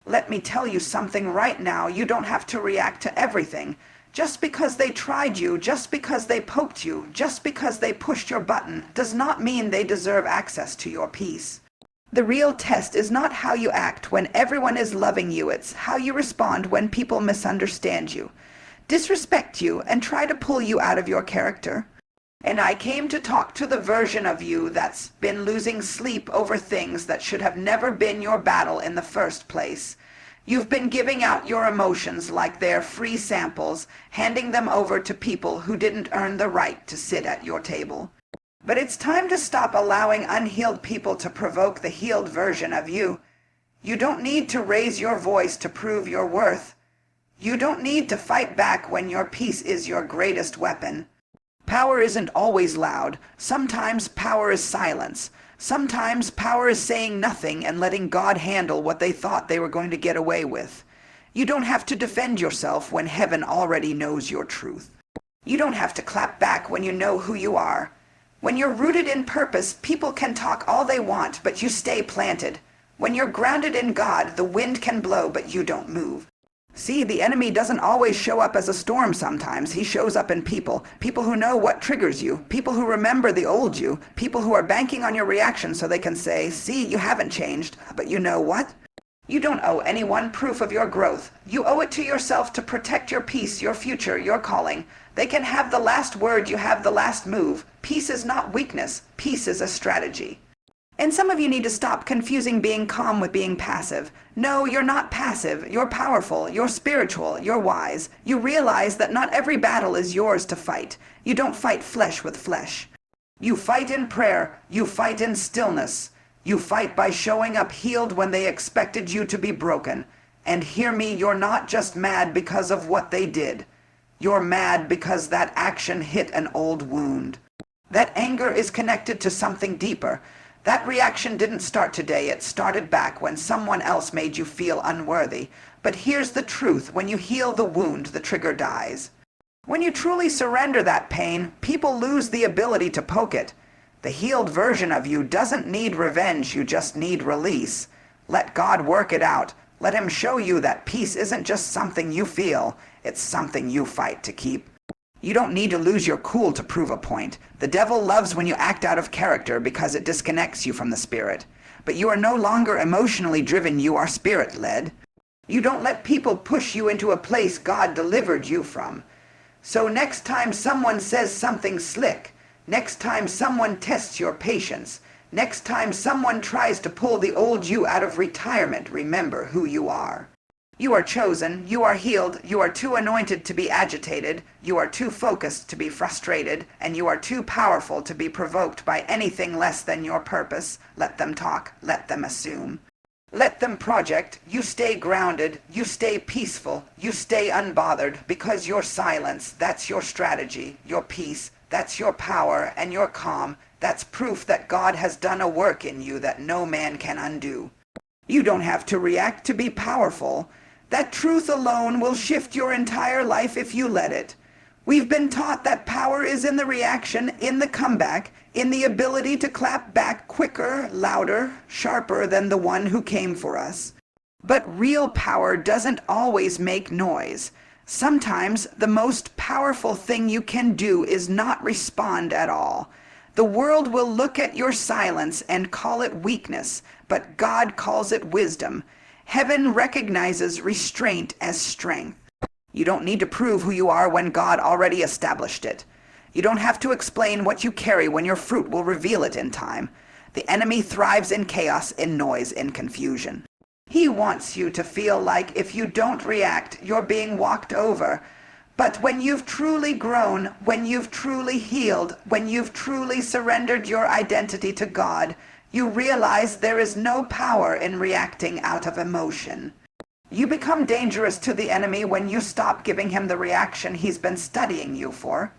Let me tell you something right now. You don't have to react to everything. Just because they tried you, just because they poked you, just because they pushed your button, does not mean they deserve access to your peace. The real test is not how you act when everyone is loving you, it's how you respond when people misunderstand you, disrespect you, and try to pull you out of your character. And I came to talk to the version of you that's been losing sleep over things that should have never been your battle in the first place. You've been giving out your emotions like they're free samples, handing them over to people who didn't earn the right to sit at your table. But it's time to stop allowing unhealed people to provoke the healed version of you. You don't need to raise your voice to prove your worth. You don't need to fight back when your peace is your greatest weapon. Power isn't always loud. Sometimes power is silence. Sometimes power is saying nothing and letting God handle what they thought they were going to get away with. You don't have to defend yourself when heaven already knows your truth. You don't have to clap back when you know who you are. When you're rooted in purpose, people can talk all they want, but you stay planted. When you're grounded in God, the wind can blow, but you don't move. See, the enemy doesn't always show up as a storm sometimes. He shows up in people. People who know what triggers you. People who remember the old you. People who are banking on your reaction so they can say, see, you haven't changed. But you know what? You don't owe anyone proof of your growth. You owe it to yourself to protect your peace, your future, your calling. They can have the last word, you have the last move. Peace is not weakness. Peace is a strategy. And some of you need to stop confusing being calm with being passive. No, you're not passive. You're powerful. You're spiritual. You're wise. You realize that not every battle is yours to fight. You don't fight flesh with flesh. You fight in prayer. You fight in stillness. You fight by showing up healed when they expected you to be broken. And hear me, you're not just mad because of what they did. You're mad because that action hit an old wound. That anger is connected to something deeper. That reaction didn't start today. It started back when someone else made you feel unworthy. But here's the truth. When you heal the wound, the trigger dies. When you truly surrender that pain, people lose the ability to poke it. The healed version of you doesn't need revenge. You just need release. Let God work it out. Let him show you that peace isn't just something you feel. It's something you fight to keep. You don't need to lose your cool to prove a point. The devil loves when you act out of character because it disconnects you from the spirit. But you are no longer emotionally driven, you are spirit-led. You don't let people push you into a place God delivered you from. So next time someone says something slick, next time someone tests your patience, next time someone tries to pull the old you out of retirement, remember who you are. You are chosen, you are healed, you are too anointed to be agitated, you are too focused to be frustrated, and you are too powerful to be provoked by anything less than your purpose. Let them talk, let them assume. Let them project. You stay grounded, you stay peaceful, you stay unbothered, because your silence, that's your strategy, your peace, that's your power, and your calm, that's proof that God has done a work in you that no man can undo. You don't have to react to be powerful. That truth alone will shift your entire life if you let it. We've been taught that power is in the reaction, in the comeback, in the ability to clap back quicker, louder, sharper than the one who came for us. But real power doesn't always make noise. Sometimes the most powerful thing you can do is not respond at all. The world will look at your silence and call it weakness, but God calls it wisdom. Heaven recognizes restraint as strength. You don't need to prove who you are when God already established it. You don't have to explain what you carry when your fruit will reveal it in time. The enemy thrives in chaos, in noise, in confusion. He wants you to feel like if you don't react, you're being walked over. But when you've truly grown, when you've truly healed, when you've truly surrendered your identity to God, you realize there is no power in reacting out of emotion. You become dangerous to the enemy when you stop giving him the reaction he's been studying you for.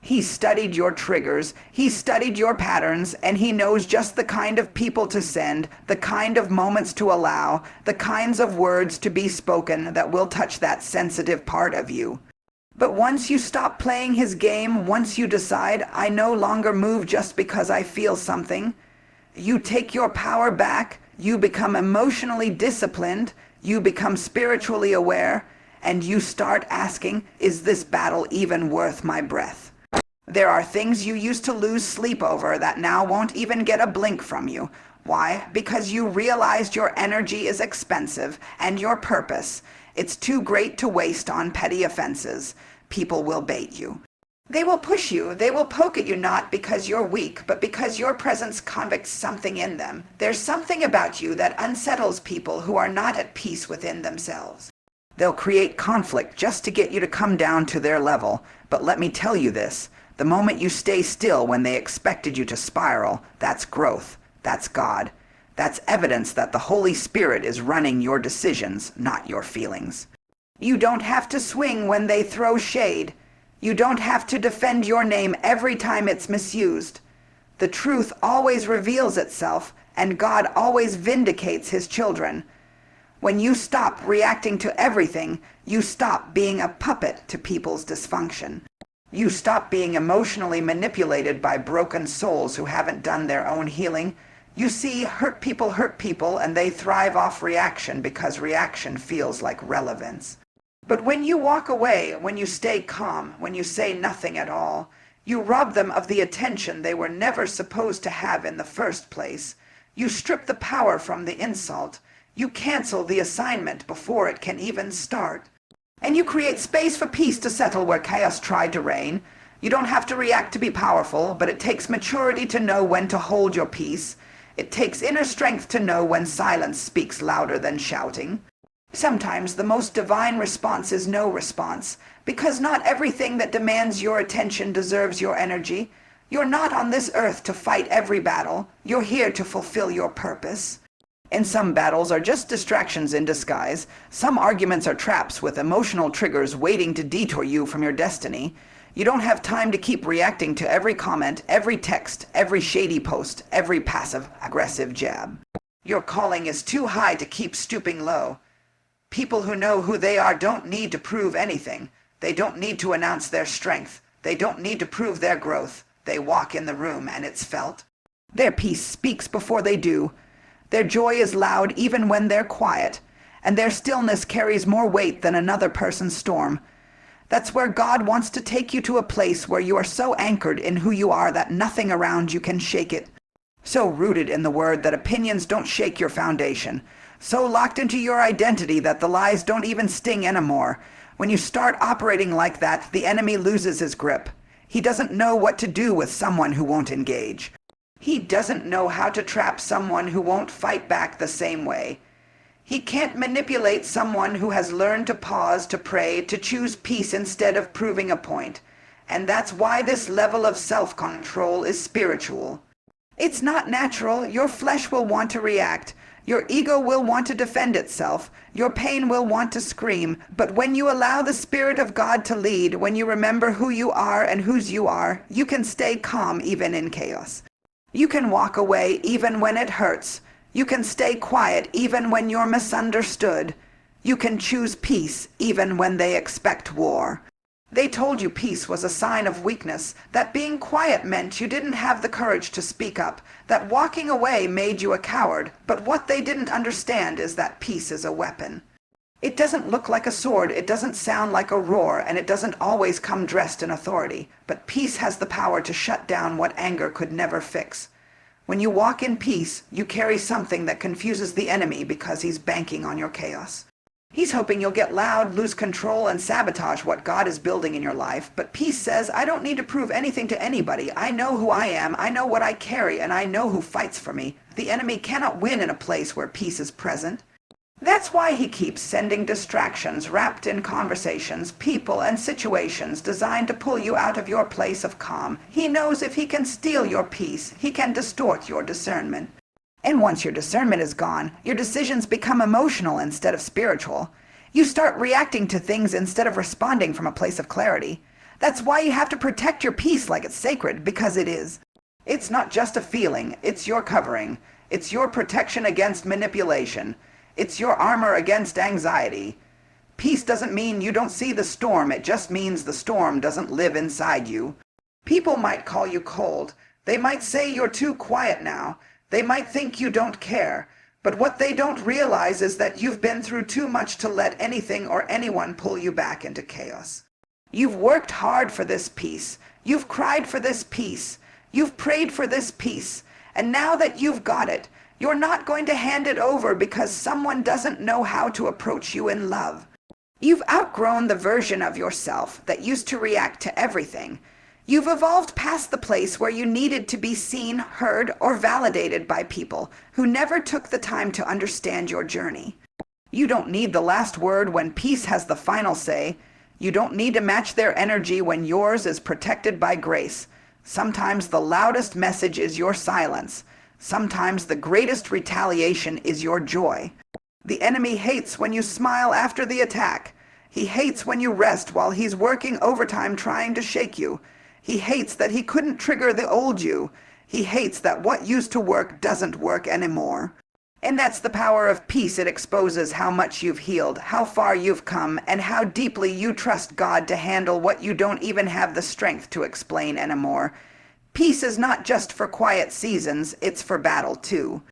He studied your triggers, he studied your patterns, and he knows just the kind of people to send, the kind of moments to allow, the kinds of words to be spoken that will touch that sensitive part of you. But once you stop playing his game, once you decide, I no longer move just because I feel something, you take your power back, you become emotionally disciplined, You become spiritually aware, and you start asking, is this battle even worth my breath? There are things you used to lose sleep over that now won't even get a blink from you. Why? Because you realized your energy is expensive, and your purpose. It's too great to waste on petty offenses. People will bait you. They will push you. They will poke at you not because you're weak, but because your presence convicts something in them. There's something about you that unsettles people who are not at peace within themselves. They'll create conflict just to get you to come down to their level. But let me tell you this. The moment you stay still when they expected you to spiral, that's growth. That's God. That's evidence that the Holy Spirit is running your decisions, not your feelings. You don't have to swing when they throw shade. You don't have to defend your name every time it's misused. The truth always reveals itself, and God always vindicates his children. When you stop reacting to everything, you stop being a puppet to people's dysfunction. You stop being emotionally manipulated by broken souls who haven't done their own healing. You see, hurt people, and they thrive off reaction because reaction feels like relevance. But when you walk away, when you stay calm, when you say nothing at all, you rob them of the attention they were never supposed to have in the first place. You strip the power from the insult. You cancel the assignment before it can even start. And you create space for peace to settle where chaos tried to reign. You don't have to react to be powerful, but it takes maturity to know when to hold your peace. It takes inner strength to know when silence speaks louder than shouting. Sometimes the most divine response is no response, because not everything that demands your attention deserves your energy. You're not on this earth to fight every battle. You're here to fulfill your purpose. And some battles are just distractions in disguise. Some arguments are traps with emotional triggers waiting to detour you from your destiny. You don't have time to keep reacting to every comment, every text, every shady post, every passive-aggressive jab. Your calling is too high to keep stooping low. People who know who they are don't need to prove anything. They don't need to announce their strength. They don't need to prove their growth. They walk in the room and it's felt. Their peace speaks before they do. Their joy is loud even when they're quiet, and their stillness carries more weight than another person's storm. That's where God wants to take you, to a place where you are so anchored in who you are that nothing around you can shake it. So rooted in the word that opinions don't shake your foundation. So locked into your identity that the lies don't even sting anymore. When you start operating like that, the enemy loses his grip. He doesn't know what to do with someone who won't engage. He doesn't know how to trap someone who won't fight back the same way. He can't manipulate someone who has learned to pause, to pray, to choose peace instead of proving a point. And that's why this level of self-control is spiritual. It's not natural. Your flesh will want to react. Your ego will want to defend itself. Your pain will want to scream. But when you allow the Spirit of God to lead, when you remember who you are and whose you are, you can stay calm even in chaos. You can walk away even when it hurts. You can stay quiet even when you're misunderstood. You can choose peace even when they expect war. They told you peace was a sign of weakness, that being quiet meant you didn't have the courage to speak up, that walking away made you a coward. But what they didn't understand is that peace is a weapon. It doesn't look like a sword, it doesn't sound like a roar, and it doesn't always come dressed in authority. But peace has the power to shut down what anger could never fix. When you walk in peace, you carry something that confuses the enemy because he's banking on your chaos. He's hoping you'll get loud, lose control, and sabotage what God is building in your life. But peace says, I don't need to prove anything to anybody. I know who I am, I know what I carry, and I know who fights for me. The enemy cannot win in a place where peace is present. That's why he keeps sending distractions wrapped in conversations, people, and situations designed to pull you out of your place of calm. He knows if he can steal your peace, he can distort your discernment. And once your discernment is gone, your decisions become emotional instead of spiritual. You start reacting to things instead of responding from a place of clarity. That's why you have to protect your peace like it's sacred, because it is. It's not just a feeling, it's your covering. It's your protection against manipulation. It's your armor against anxiety. Peace doesn't mean you don't see the storm, it just means the storm doesn't live inside you. People might call you cold. They might say you're too quiet now. They might think you don't care. But what they don't realize is that you've been through too much to let anything or anyone pull you back into chaos. You've worked hard for this peace. You've cried for this peace. You've prayed for this peace. And now that you've got it, you're not going to hand it over because someone doesn't know how to approach you in love. You've outgrown the version of yourself that used to react to everything. You've evolved past the place where you needed to be seen, heard, or validated by people who never took the time to understand your journey. You don't need the last word when peace has the final say. You don't need to match their energy when yours is protected by grace. Sometimes the loudest message is your silence. Sometimes the greatest retaliation is your joy. The enemy hates when you smile after the attack. He hates when you rest while he's working overtime trying to shake you. He hates that he couldn't trigger the old you. He hates that what used to work doesn't work anymore. And that's the power of peace. It exposes how much you've healed, how far you've come, and how deeply you trust God to handle what you don't even have the strength to explain anymore. Peace is not just for quiet seasons, it's for battle too.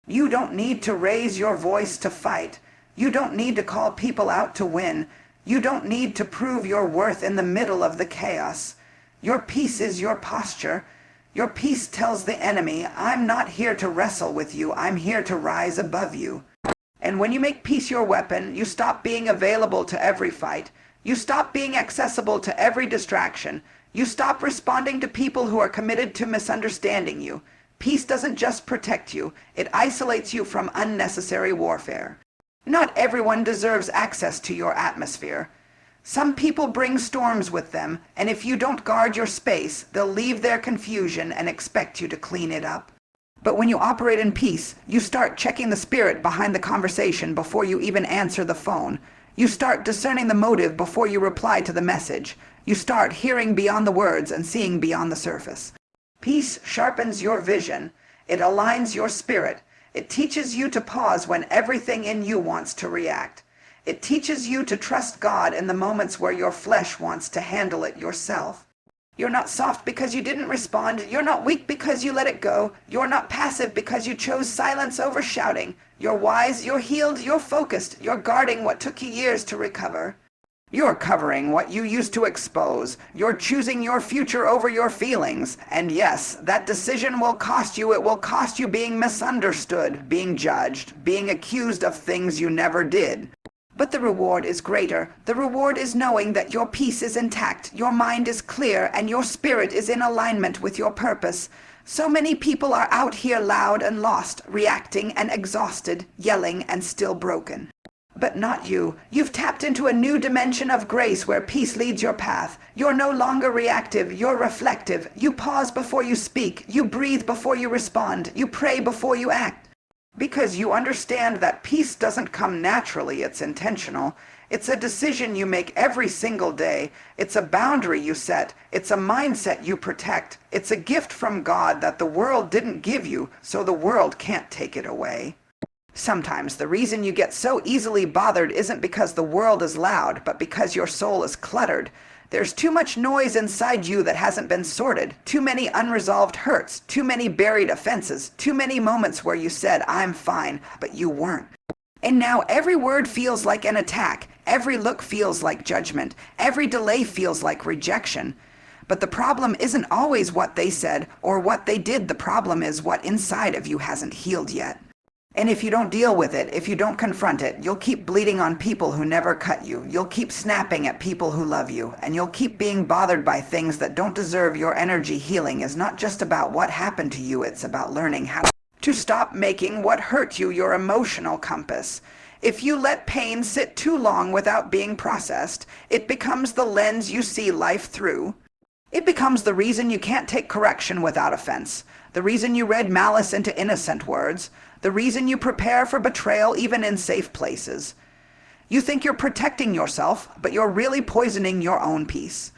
You don't need to raise your voice to fight. You don't need to call people out to win. You don't need to prove your worth in the middle of the chaos. Your peace is your posture. Your peace tells the enemy, I'm not here to wrestle with you, I'm here to rise above you. And when you make peace your weapon, you stop being available to every fight. You stop being accessible to every distraction. You stop responding to people who are committed to misunderstanding you. Peace doesn't just protect you, it isolates you from unnecessary warfare. Not everyone deserves access to your atmosphere. Some people bring storms with them, and if you don't guard your space, they'll leave their confusion and expect you to clean it up. But when you operate in peace, you start checking the spirit behind the conversation before you even answer the phone. You start discerning the motive before you reply to the message. You start hearing beyond the words and seeing beyond the surface. Peace sharpens your vision. It aligns your spirit. It teaches you to pause when everything in you wants to react. It teaches you to trust God in the moments where your flesh wants to handle it yourself. You're not soft because you didn't respond. You're not weak because you let it go. You're not passive because you chose silence over shouting. You're wise, you're healed, you're focused. You're guarding what took you years to recover. You're covering what you used to expose. You're choosing your future over your feelings. And yes, that decision will cost you. It will cost you being misunderstood, being judged, being accused of things you never did. But the reward is greater. The reward is knowing that your peace is intact, your mind is clear, and your spirit is in alignment with your purpose. So many people are out here loud and lost, reacting and exhausted, yelling and still broken. But not you. You've tapped into a new dimension of grace where peace leads your path. You're no longer reactive, you're reflective. You pause before you speak. You breathe before you respond. You pray before you act. Because you understand that peace doesn't come naturally, it's intentional. It's a decision you make every single day. It's a boundary you set. It's a mindset you protect. It's a gift from God that the world didn't give you, so the world can't take it away. Sometimes the reason you get so easily bothered isn't because the world is loud, but because your soul is cluttered. There's too much noise inside you that hasn't been sorted, too many unresolved hurts, too many buried offenses, too many moments where you said, I'm fine, but you weren't. And now every word feels like an attack, every look feels like judgment, every delay feels like rejection. But the problem isn't always what they said or what they did, the problem is what inside of you hasn't healed yet. And if you don't deal with it, if you don't confront it, you'll keep bleeding on people who never cut you. You'll keep snapping at people who love you. And you'll keep being bothered by things that don't deserve your energy. Healing is not just about what happened to you. It's about learning how to stop making what hurt you your emotional compass. If you let pain sit too long without being processed, it becomes the lens you see life through. It becomes the reason you can't take correction without offense. The reason you read malice into innocent words. The reason you prepare for betrayal even in safe places. You think you're protecting yourself, but you're really poisoning your own peace.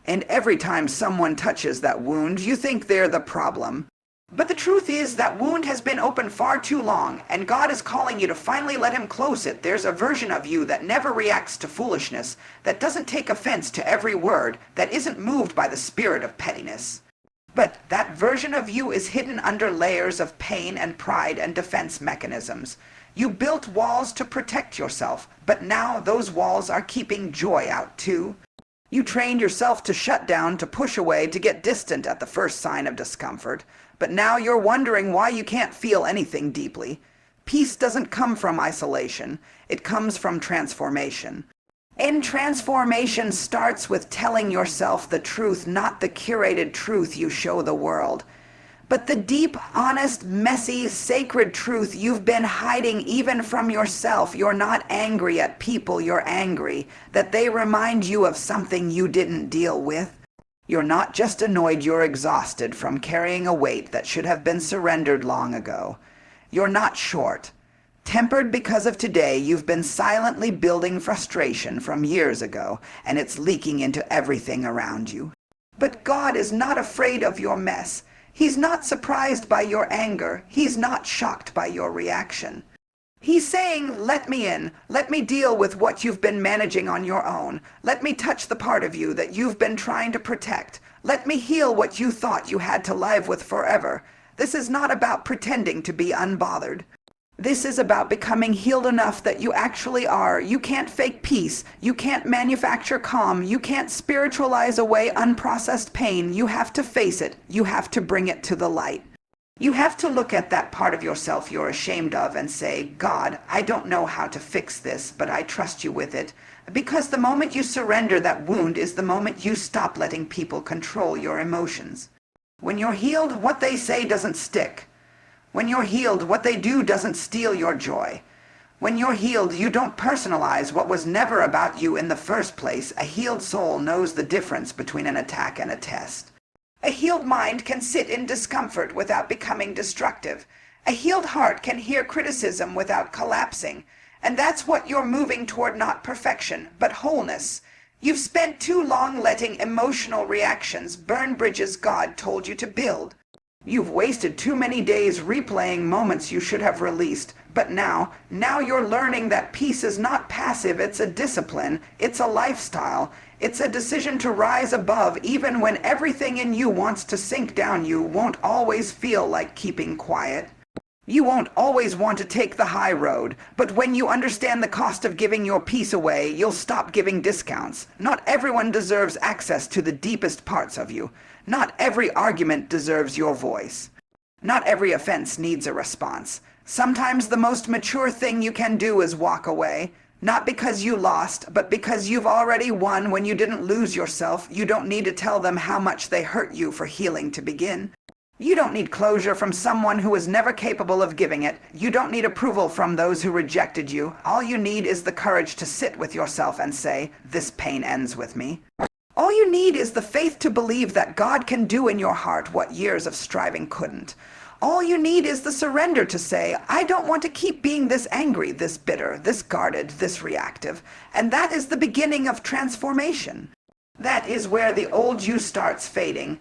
And every time someone touches that wound, you think they're the problem. But the truth is that wound has been open far too long, and God is calling you to finally let him close it. There's a version of you that never reacts to foolishness, that doesn't take offense to every word, that isn't moved by the spirit of pettiness. But that version of you is hidden under layers of pain and pride and defense mechanisms. You built walls to protect yourself, but now those walls are keeping joy out too. You trained yourself to shut down, to push away, to get distant at the first sign of discomfort, but now you're wondering why you can't feel anything deeply. Peace doesn't come from isolation, it comes from transformation. And transformation starts with telling yourself the truth, not the curated truth you show the world, but the deep, honest, messy, sacred truth you've been hiding even from yourself. You're not angry at people, you're angry that they remind you of something you didn't deal with. You're not just annoyed, you're exhausted from carrying a weight that should have been surrendered long ago. You're not short. Tempered because of today, you've been silently building frustration from years ago, and it's leaking into everything around you. But God is not afraid of your mess. He's not surprised by your anger. He's not shocked by your reaction. He's saying, let me in. Let me deal with what you've been managing on your own. Let me touch the part of you that you've been trying to protect. Let me heal what you thought you had to live with forever. This is not about pretending to be unbothered. This is about becoming healed enough that you actually are. You can't fake peace. You can't manufacture calm. You can't spiritualize away unprocessed pain. You have to face it. You have to bring it to the light. You have to look at that part of yourself you're ashamed of and say, God, I don't know how to fix this, but I trust you with it. Because the moment you surrender that wound is the moment you stop letting people control your emotions. When you're healed, what they say doesn't stick. When you're healed, what they do doesn't steal your joy. When you're healed, you don't personalize what was never about you in the first place. A healed soul knows the difference between an attack and a test. A healed mind can sit in discomfort without becoming destructive. A healed heart can hear criticism without collapsing. And that's what you're moving toward, not perfection, but wholeness. You've spent too long letting emotional reactions burn bridges God told you to build. You've wasted too many days replaying moments you should have released, but now you're learning that peace is not passive, it's a discipline, it's a lifestyle, it's a decision to rise above even when everything in you wants to sink down. You won't always feel like keeping quiet. You won't always want to take the high road, but when you understand the cost of giving your peace away, you'll stop giving discounts. Not everyone deserves access to the deepest parts of you. Not every argument deserves your voice. Not every offense needs a response. Sometimes the most mature thing you can do is walk away. Not because you lost, but because you've already won. When you didn't lose yourself, you don't need to tell them how much they hurt you for healing to begin. You don't need closure from someone who was never capable of giving it. You don't need approval from those who rejected you. All you need is the courage to sit with yourself and say, this pain ends with me. All you need is the faith to believe that God can do in your heart what years of striving couldn't. All you need is the surrender to say, I don't want to keep being this angry, this bitter, this guarded, this reactive. And that is the beginning of transformation. That is where the old you starts fading.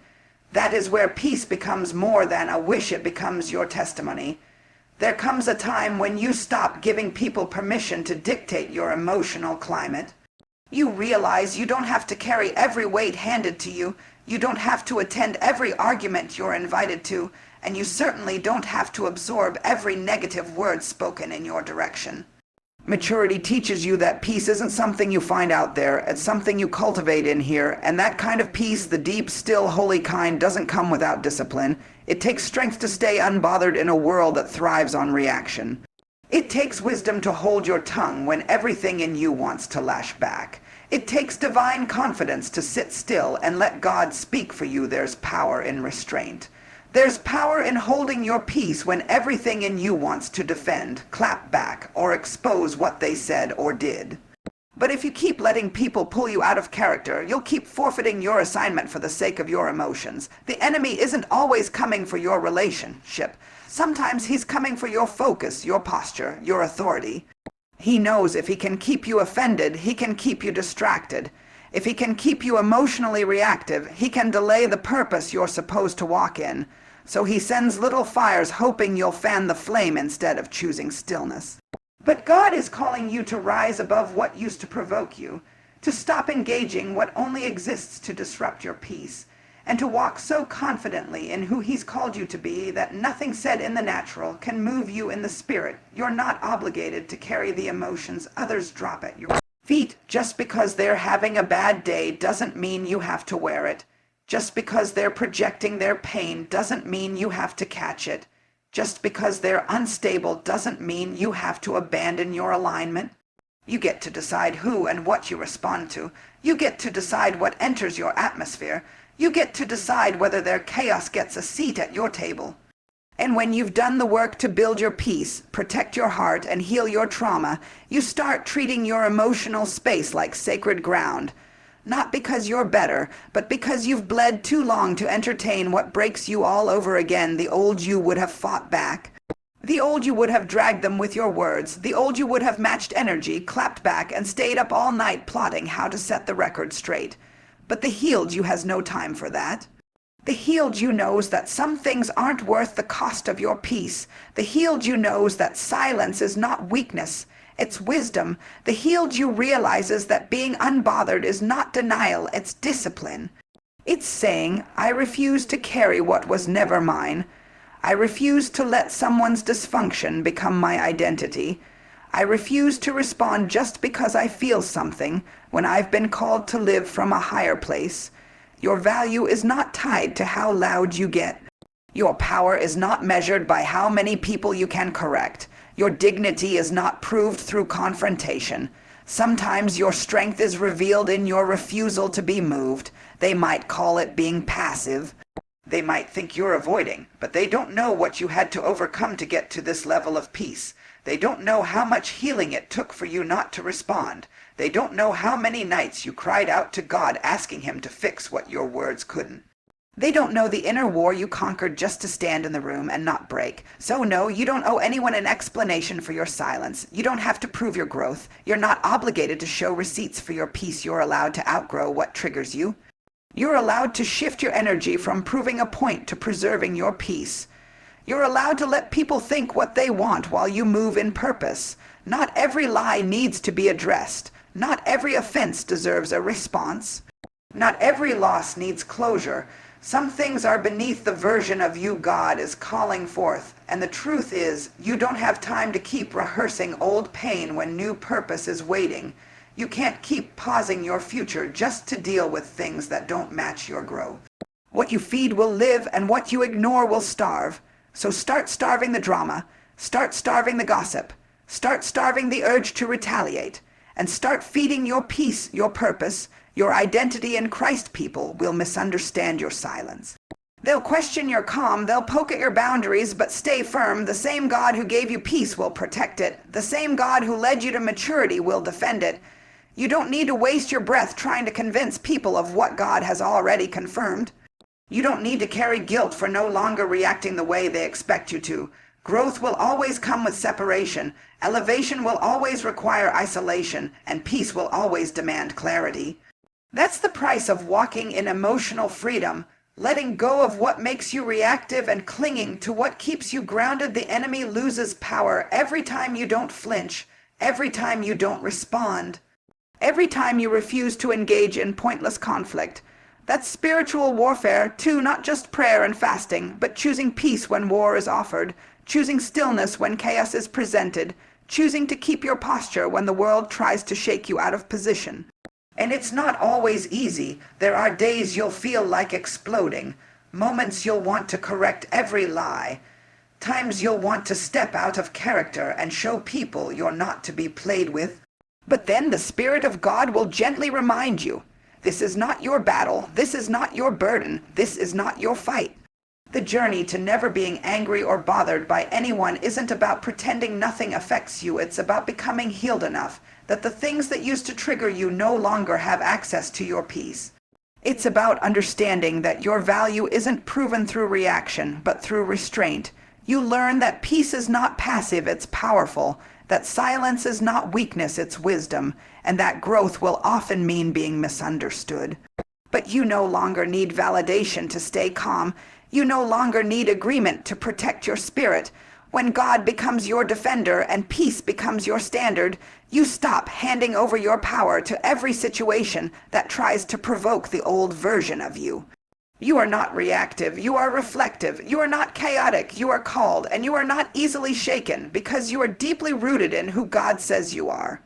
That is where peace becomes more than a wish, it becomes your testimony. There comes a time when you stop giving people permission to dictate your emotional climate. You realize you don't have to carry every weight handed to you. You don't have to attend every argument you're invited to, and you certainly don't have to absorb every negative word spoken in your direction. Maturity teaches you that peace isn't something you find out there, it's something you cultivate in here, and that kind of peace, the deep, still, holy kind, doesn't come without discipline. It takes strength to stay unbothered in a world that thrives on reaction. It takes wisdom to hold your tongue when everything in you wants to lash back. It takes divine confidence to sit still and let God speak for you. There's power in restraint. There's power in holding your peace when everything in you wants to defend, clap back, or expose what they said or did. But if you keep letting people pull you out of character, you'll keep forfeiting your assignment for the sake of your emotions. The enemy isn't always coming for your relationship. Sometimes he's coming for your focus, your posture, your authority. He knows if he can keep you offended, he can keep you distracted. If he can keep you emotionally reactive, he can delay the purpose you're supposed to walk in. So he sends little fires hoping you'll fan the flame instead of choosing stillness. But God is calling you to rise above what used to provoke you, to stop engaging what only exists to disrupt your peace, and to walk so confidently in who He's called you to be that nothing said in the natural can move you in the spirit. You're not obligated to carry the emotions others drop at your feet. Just because they're having a bad day doesn't mean you have to wear it. Just because they're projecting their pain doesn't mean you have to catch it. Just because they're unstable doesn't mean you have to abandon your alignment. You get to decide who and what you respond to. You get to decide what enters your atmosphere. You get to decide whether their chaos gets a seat at your table. And when you've done the work to build your peace, protect your heart, and heal your trauma, you start treating your emotional space like sacred ground. Not because you're better, but because you've bled too long to entertain what breaks you all over again. The old you would have fought back. The old you would have dragged them with your words. The old you would have matched energy, clapped back, and stayed up all night plotting how to set the record straight. But the healed you has no time for that. The healed you knows that some things aren't worth the cost of your peace. The healed you knows that silence is not weakness, it's wisdom. The healed you realizes that being unbothered is not denial, it's discipline. It's saying, I refuse to carry what was never mine. I refuse to let someone's dysfunction become my identity. I refuse to respond just because I feel something when I've been called to live from a higher place. Your value is not tied to how loud you get. Your power is not measured by how many people you can correct. Your dignity is not proved through confrontation. Sometimes your strength is revealed in your refusal to be moved. They might call it being passive. They might think you're avoiding, but they don't know what you had to overcome to get to this level of peace. They don't know how much healing it took for you not to respond. They don't know how many nights you cried out to God asking Him to fix what your words couldn't. They don't know the inner war you conquered just to stand in the room and not break. So no, you don't owe anyone an explanation for your silence. You don't have to prove your growth. You're not obligated to show receipts for your peace. You're allowed to outgrow what triggers you. You're allowed to shift your energy from proving a point to preserving your peace. You're allowed to let people think what they want while you move in purpose. Not every lie needs to be addressed. Not every offense deserves a response. Not every loss needs closure. Some things are beneath the version of you God is calling forth. And the truth is, you don't have time to keep rehearsing old pain when new purpose is waiting. You can't keep pausing your future just to deal with things that don't match your growth. What you feed will live, and what you ignore will starve. So start starving the drama. Start starving the gossip. Start starving the urge to retaliate. And start feeding your peace, your purpose, your identity in Christ. People will misunderstand your silence. They'll question your calm, they'll poke at your boundaries, but stay firm. The same God who gave you peace will protect it. The same God who led you to maturity will defend it. You don't need to waste your breath trying to convince people of what God has already confirmed. You don't need to carry guilt for no longer reacting the way they expect you to. Growth will always come with separation. Elevation will always require isolation, and peace will always demand clarity. That's the price of walking in emotional freedom, letting go of what makes you reactive and clinging to what keeps you grounded. The enemy loses power every time you don't flinch, every time you don't respond, every time you refuse to engage in pointless conflict. That's spiritual warfare, too, not just prayer and fasting, but choosing peace when war is offered, choosing stillness when chaos is presented, choosing to keep your posture when the world tries to shake you out of position. And it's not always easy. There are days you'll feel like exploding, moments you'll want to correct every lie, times you'll want to step out of character and show people you're not to be played with. But then the Spirit of God will gently remind you, this is not your battle, this is not your burden, this is not your fight. The journey to never being angry or bothered by anyone isn't about pretending nothing affects you. It's about becoming healed enough that the things that used to trigger you no longer have access to your peace. It's about understanding that your value isn't proven through reaction, but through restraint. You learn that peace is not passive, it's powerful, that silence is not weakness, it's wisdom, and that growth will often mean being misunderstood. But you no longer need validation to stay calm. You no longer need agreement to protect your spirit. When God becomes your defender and peace becomes your standard, you stop handing over your power to every situation that tries to provoke the old version of you. You are not reactive, you are reflective. You are not chaotic, you are called, and you are not easily shaken because you are deeply rooted in who God says you are.